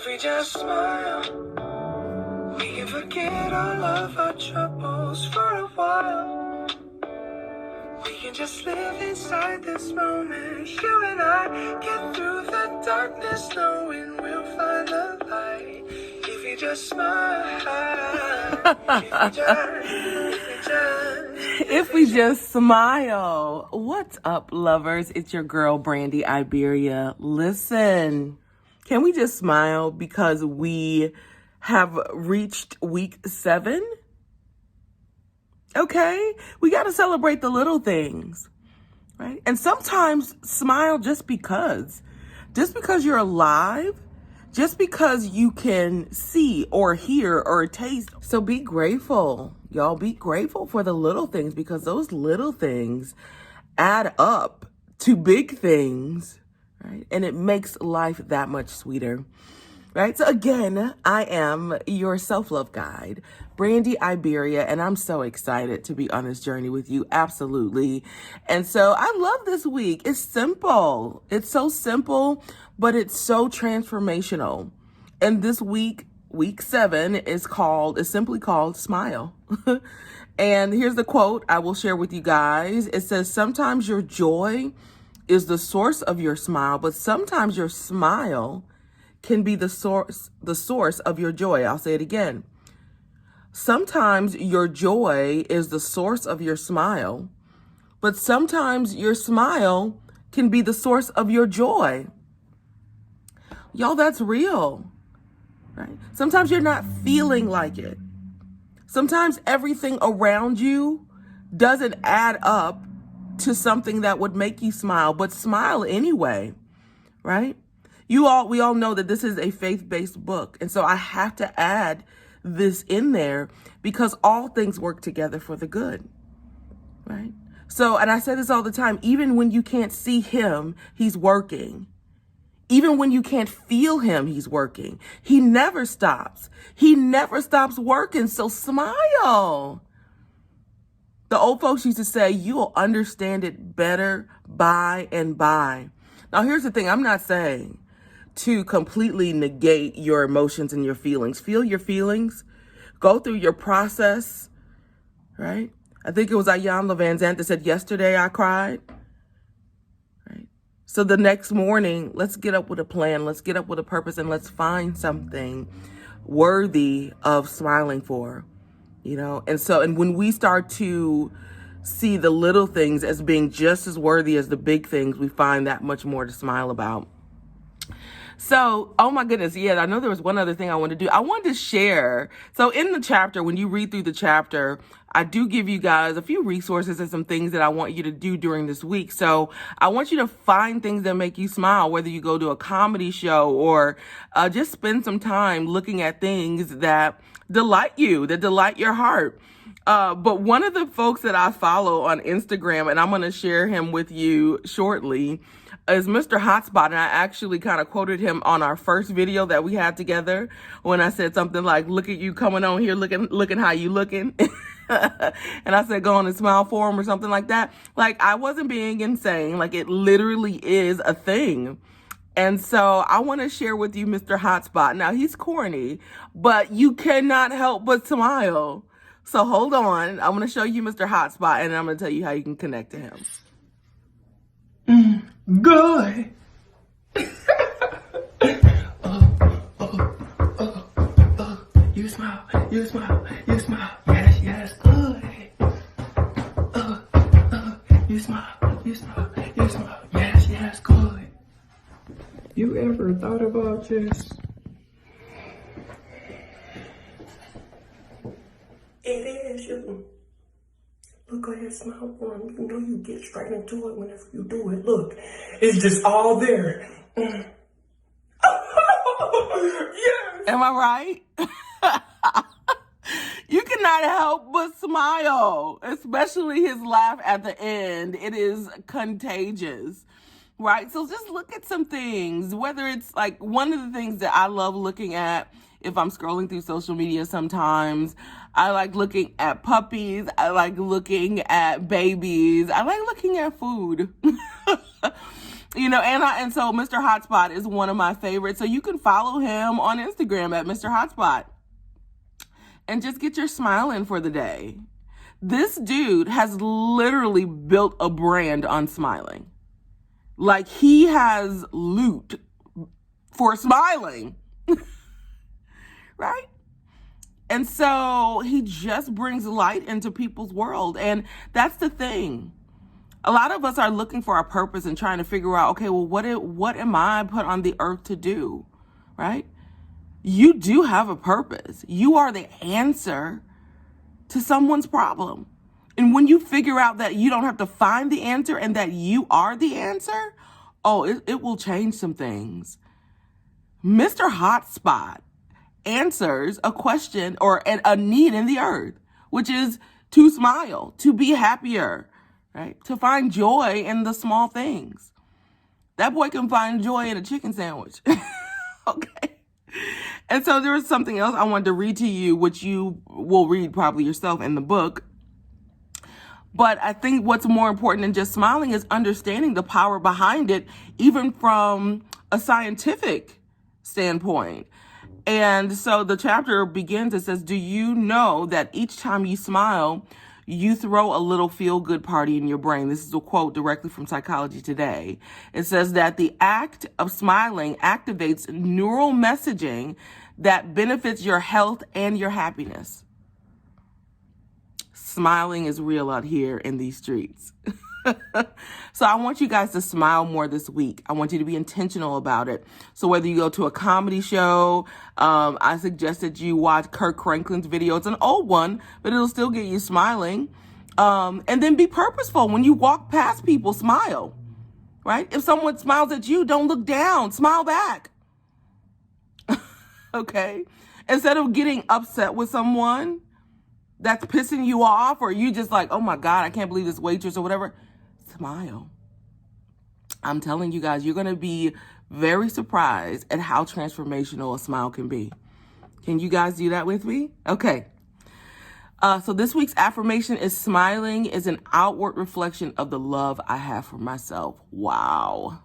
If we just smile, we can forget all of our troubles for a while. We can just live inside this moment. You and I get through the darkness, knowing we'll find the light. If we just smile, if we just smile. What's up, lovers? It's your girl, Brandy Iberia. Listen, can we just smile because we have reached week 7? Okay, we got to celebrate the little things, right? And sometimes smile just because you're alive, just because you can see or hear or taste. So be grateful, y'all. Be grateful for the little things, because those little things add up to big things, right? And it makes life that much sweeter. Right? So again, I am your self-love guide, Brandy Iberia, and I'm so excited to be on this journey with you. Absolutely. And so I love this week. It's simple. It's so simple, but it's so transformational. And this week, week 7, is simply called Smile. And here's the quote I will share with you guys. It says, sometimes your joy is the source of your smile, but sometimes your smile can be the source of your joy. I'll say it again. Sometimes your joy is the source of your smile, but sometimes your smile can be the source of your joy. Y'all, that's real, right? Sometimes you're not feeling like it. Sometimes everything around you doesn't add up to something that would make you smile, but smile anyway, right? We all know that this is a faith-based book. And so I have to add this in there because all things work together for the good, right? So, and I say this all the time, even when you can't see him, he's working. Even when you can't feel him, he's working. He never stops. He never stops working. So smile. The old folks used to say, you'll understand it better by and by. Now, here's the thing. I'm not saying to completely negate your emotions and your feelings. Feel your feelings. Go through your process, right? I think it was Iyanla Vanzant that said, yesterday I cried, right? So the next morning, let's get up with a plan. Let's get up with a purpose, and let's find something worthy of smiling for, you know? And when we start to see the little things as being just as worthy as the big things, we find that much more to smile about. So, oh my goodness, yeah, I know there was one other thing I wanted to do. I wanted to share. So in the chapter, when you read through the chapter, I do give you guys a few resources and some things that I want you to do during this week. So I want you to find things that make you smile, whether you go to a comedy show or just spend some time looking at things that delight you, that delight your heart. But one of the folks that I follow on Instagram, and I'm going to share him with you shortly, is Mr. Hotspot. And I actually kind of quoted him on our first video that we had together when I said something like, look at you coming on here looking how you looking. And I said, go on and smile for him or something like that. Like, I wasn't being insane. Like, it literally is a thing. And so I want to share with you Mr. Hotspot. Now, he's corny, but you cannot help but smile. So hold on. I'm going to show you Mr. Hotspot, and I'm going to tell you how you can connect to him. Good. You smile, you smile, you smile. Yes, yes, good. You smile, you smile, you smile. Yes, yes, good. You ever thought about just... It is you. Look, go ahead, smile for him. You know you get straight into it whenever you do it. Look, it's just all there. Yes. Am I right? You cannot help but smile, especially his laugh at the end. It is contagious, right? So just look at some things, whether it's like one of the things that I love looking at if I'm scrolling through social media sometimes. I like looking at puppies. I like looking at babies. I like looking at food. And so Mr. Hotspot is one of my favorites. So you can follow him on Instagram at Mr. Hotspot and just get your smile in for the day. This dude has literally built a brand on smiling. Like, he has loot for smiling, right? And so he just brings light into people's world. And that's the thing. A lot of us are looking for our purpose and trying to figure out, okay, well, what am I put on the earth to do, right? You do have a purpose. You are the answer to someone's problem. And when you figure out that you don't have to find the answer and that you are the answer, it will change some things. Mr. Hotspot answers a question or a need in the earth, which is to smile, to be happier, right? To find joy in the small things. That boy can find joy in a chicken sandwich. Okay. And so there was something else I wanted to read to you, which you will read probably yourself in the book. But I think what's more important than just smiling is understanding the power behind it, even from a scientific standpoint. And so the chapter begins, it says, do you know that each time you smile, you throw a little feel-good party in your brain? This is a quote directly from Psychology Today. It says that the act of smiling activates neural messaging that benefits your health and your happiness. Smiling is real out here in these streets. So I want you guys to smile more this week. I want you to be intentional about it. So whether you go to a comedy show, I suggested you watch Kirk Franklin's video. It's an old one, but it'll still get you smiling. And then be purposeful. When you walk past people, smile, right? If someone smiles at you, don't look down, smile back. Okay? Instead of getting upset with someone that's pissing you off, or you just like, oh my God, I can't believe this waitress or whatever, smile. I'm telling you guys, you're going to be very surprised at how transformational a smile can be. Can you guys do that with me? Okay. So this week's affirmation is smiling is an outward reflection of the love I have for myself. Wow.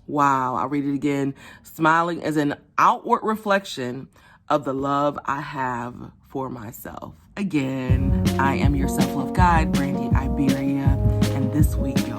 Wow. I'll read it again. Smiling is an outward reflection of the love I have for myself. Again, I am your self-love guide, Brandy Iberia, and this week, y'all,